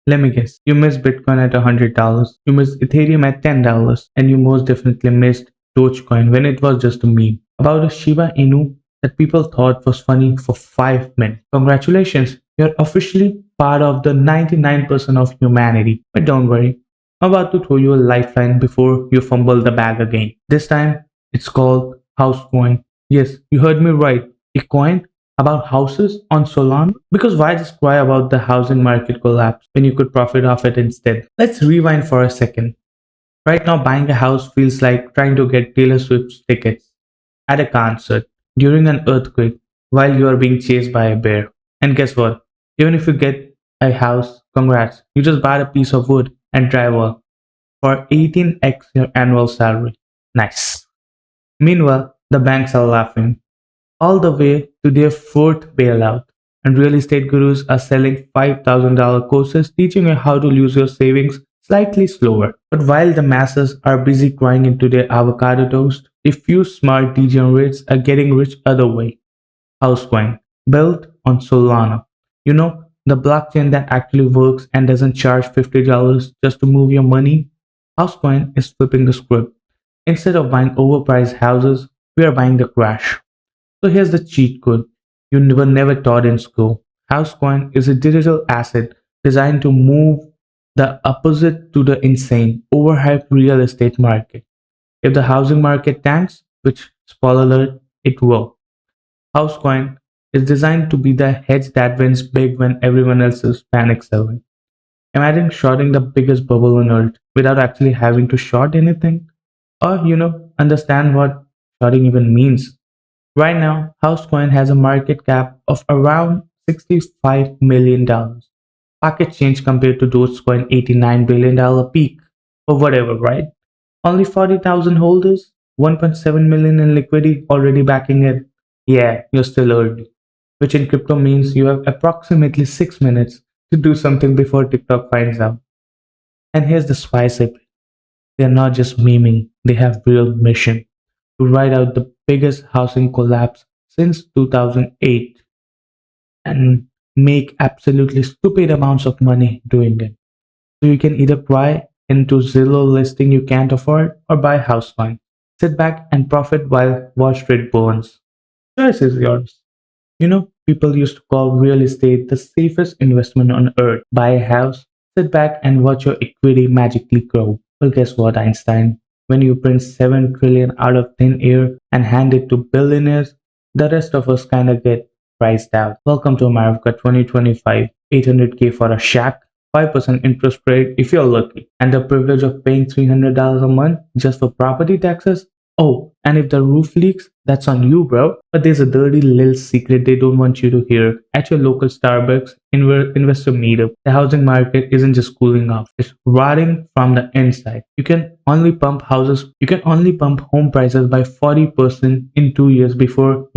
Let me guess. You missed Bitcoin at $100. You missed Ethereum at $10. And you most definitely missed Dogecoin when it was just a meme about a Shiba Inu that people thought was funny for 5 minutes. Congratulations, you're officially part of the 99% of humanity. But don't worry, I'm about to throw you a lifeline before you fumble the bag again. This time, it's called Housecoin. Yes, you heard me right. A coin about houses on Solana? Because why just cry about the housing market collapse when you could profit off it instead? Let's rewind for a second. Right now, buying a house feels like trying to get Taylor Swift's tickets at a concert during an earthquake while you are being chased by a bear. And guess what? Even if you get a house, congrats, you just bought a piece of wood and drywall for 18x your annual salary. Nice. Meanwhile, the banks are laughing all the way to their fourth bailout, and real estate gurus are selling $5,000 courses teaching you how to lose your savings slightly slower. But while the masses are busy crying into their avocado toast, a few smart degenerates are getting rich other way. Housecoin, built on Solana. You know, the blockchain that actually works and doesn't charge $50 just to move your money? Housecoin is flipping the script. Instead of buying overpriced houses, we are buying the crash. So here's the cheat code you were never taught in school. Housecoin is a digital asset designed to move the opposite to the insane, overhyped real estate market. If the housing market tanks, which spoiler alert, it will, Housecoin is designed to be the hedge that wins big when everyone else is panic selling. Imagine shorting the biggest bubble on earth without actually having to short anything, or understand what shorting even means. Right now, Housecoin has a market cap of around $65 million. Pocket change compared to Dogecoin $89 billion peak, or whatever, right? Only 40,000 holders, 1.7 million in liquidity already backing it. Yeah, you're still early. Which in crypto means you have approximately 6 minutes to do something before TikTok finds out. And here's the spice of it. They're not just memeing, they have real mission to ride out the biggest housing collapse since 2008 and make absolutely stupid amounts of money doing it. So you can either cry into Zillow listing you can't afford or buy Housecoin. Sit back and profit while Wall Street burns. Choice is yours. People used to call real estate the safest investment on earth. Buy a house, sit back and watch your equity magically grow. Well, guess what, Einstein? When you print 7 trillion out of thin air and hand it to billionaires, the rest of us kinda get priced out. Welcome to America 2025. 800k for a shack, 5% interest rate if you're lucky, and the privilege of paying $300 a month just for property taxes. Oh, and if the roof leaks, that's on you, bro. But there's a dirty little secret they don't want you to hear. At your local Starbucks investor meetup, the housing market isn't just cooling off, it's rotting from the inside. You can only pump home prices by 40% in 2 years before,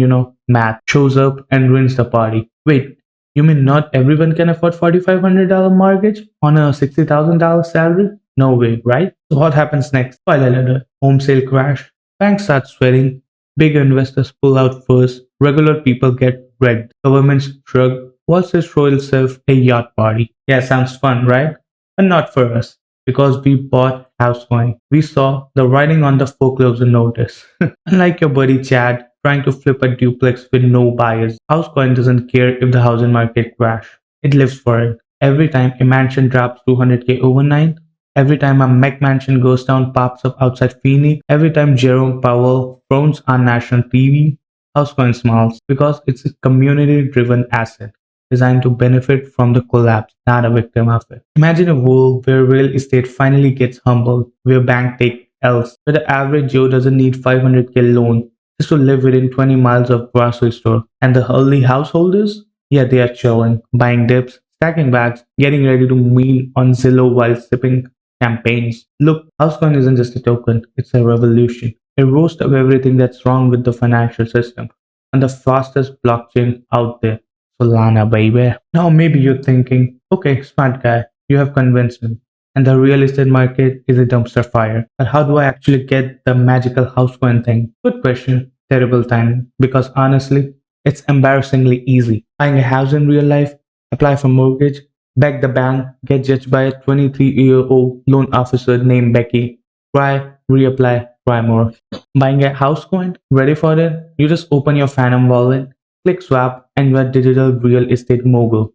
math shows up and ruins the party. Wait, you mean not everyone can afford $4,500 mortgage on a $60,000 salary? No way, right? So what happens next? Spoiler alert, home sale crash. Banks start sweating, big investors pull out first, regular people get wrecked, governments shrug, Wall Street throw itself a yacht party. Yeah, sounds fun, right? But not for us, because we bought Housecoin. We saw the writing on the foreclosure notice. Unlike your buddy Chad trying to flip a duplex with no buyers, Housecoin doesn't care if the housing market crash. It lives for it. Every time a mansion drops 200k overnight, every time a mech mansion goes down pops up outside Phoenix, every time Jerome Powell frowns on national TV, Housecoin smiles because it's a community-driven asset designed to benefit from the collapse, not a victim of it. Imagine a world where real estate finally gets humbled, where banks take L's, where the average Joe doesn't need 500k loan just to live within 20 miles of grocery store. And the early householders? Yeah, they are chilling, buying dips, stacking bags, getting ready to meal on Zillow while sipping campaigns. Look, Housecoin isn't just a token, it's a revolution. A roast of everything that's wrong with the financial system. And the fastest blockchain out there. Solana, baby. Now maybe you're thinking, okay, smart guy, you have convinced me. And the real estate market is a dumpster fire. But how do I actually get the magical Housecoin thing? Good question. Terrible timing. Because honestly, it's embarrassingly easy. Buying a house in real life, apply for mortgage, beg the bank, get judged by a 23-year-old loan officer named Becky, cry, reapply, cry more. Buying a house coin? Ready for it? You just open your Phantom wallet, click swap, and you're a digital real estate mogul.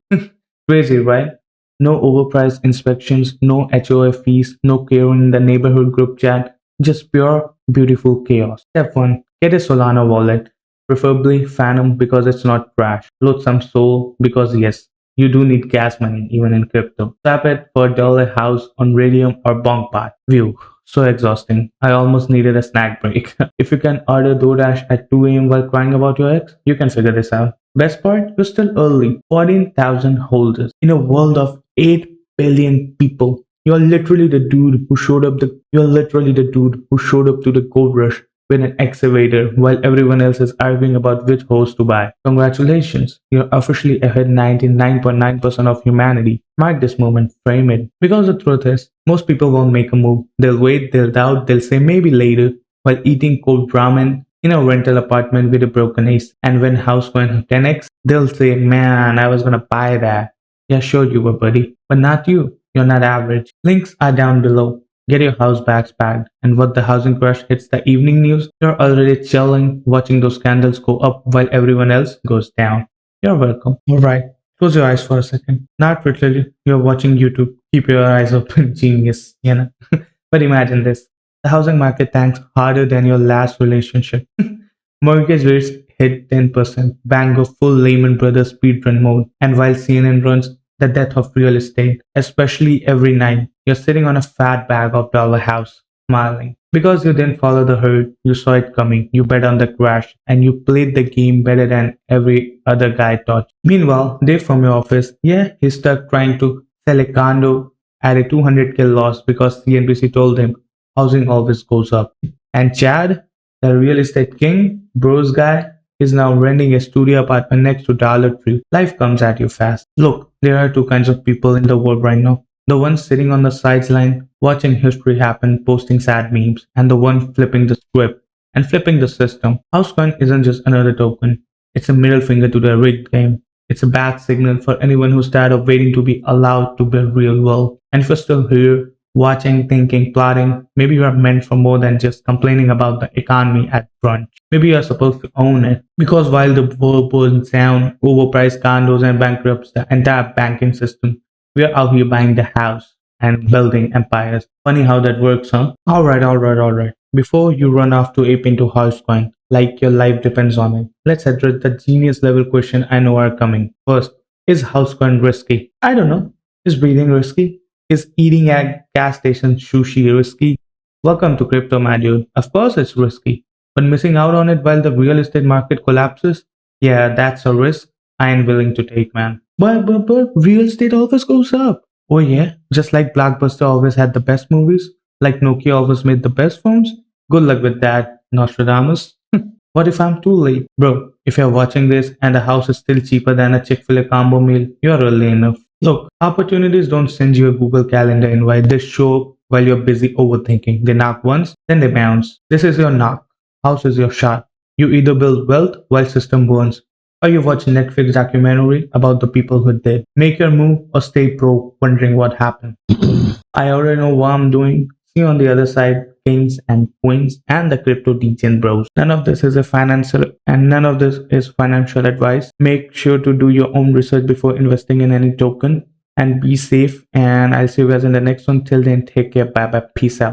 Crazy, right? No overpriced inspections, no HOA fees, no caring in the neighborhood group chat, just pure, beautiful chaos. Step 1. Get a Solana wallet, preferably Phantom because it's not trash. Load some Sol because yes, you do need gas money even in crypto. Swap it for a dollar house on Radium or BonkBot. View. So exhausting. I almost needed a snack break. If you can order DoorDash at 2 a.m. while crying about your ex, you can figure this out. Best part, you're still early. 14,000 holders. In a world of 8 billion people, you're literally the dude who showed up to the gold rush with an excavator while everyone else is arguing about which horse to buy. Congratulations, you're officially ahead 99.9% of humanity. Mark this moment, frame it. Because the truth is, most people won't make a move. They'll wait, they'll doubt, they'll say maybe later while eating cold ramen in a rental apartment with a broken ace. And when house went 10x, they'll say, man, I was gonna buy that. Yeah, sure you were, buddy. But not you. You're not average. Links are down below. Get your house bags packed, and what the housing crash hits the evening news, you're already chilling, watching those candles go up while everyone else goes down. You're welcome. Alright, close your eyes for a second. Not literally, you're watching YouTube. Keep your eyes open, genius, you know. But imagine this. The housing market tanks harder than your last relationship. Mortgage rates hit 10%, bank go full Lehman Brothers speedrun mode, and while CNN runs the death of real estate, especially every night, you're sitting on a fat bag of dollar house, smiling. Because you didn't follow the herd, you saw it coming, you bet on the crash, and you played the game better than every other guy taught you. Meanwhile, Dave from your office, yeah, he's stuck trying to sell a condo at a 200k loss because CNBC told him housing always goes up. And Chad, the real estate king, bros guy, is now renting a studio apartment next to Dollar Tree. Life comes at you fast. Look, there are two kinds of people in the world right now. The one sitting on the sideline, watching history happen, posting sad memes, and the one flipping the script and flipping the system. Housecoin isn't just another token. It's a middle finger to the rigged game. It's a bad signal for anyone who's tired of waiting to be allowed to build real wealth. And if you're still here, watching, thinking, plotting, maybe you are meant for more than just complaining about the economy at brunch. Maybe you are supposed to own it. Because while the world burns down, overpriced condos and bankrupts the entire banking system, we are out here buying the house and building empires. Funny how that works, huh? Alright. Before you run off to ape into Housecoin, like your life depends on it, let's address the genius level question I know are coming. First, is Housecoin risky? I don't know. Is breathing risky? Is eating at gas station sushi risky? Welcome to crypto, my dude. Of course it's risky. But missing out on it while the real estate market collapses? Yeah, that's a risk I ain't willing to take, man. But real estate always goes up. Oh yeah, just like Blockbuster always had the best movies, like Nokia always made the best phones. Good luck with that, Nostradamus. What if I'm too late? Bro, if you're watching this and the house is still cheaper than a Chick-fil-A combo meal, you're early enough. Look, opportunities don't send you a Google Calendar invite. They show up while you're busy overthinking. They knock once, then they bounce. This is your knock. House is your shot. You either build wealth while system burns, or you watch a Netflix documentary about the people who did. Make your move or stay broke wondering what happened. I already know what I'm doing. See you on the other side, kings and queens and the crypto degen bros. None of this is financial advice. Make sure to do your own research before investing in any token and be safe. And I'll see you guys in the next one. Till then, take care. Bye bye. Peace out.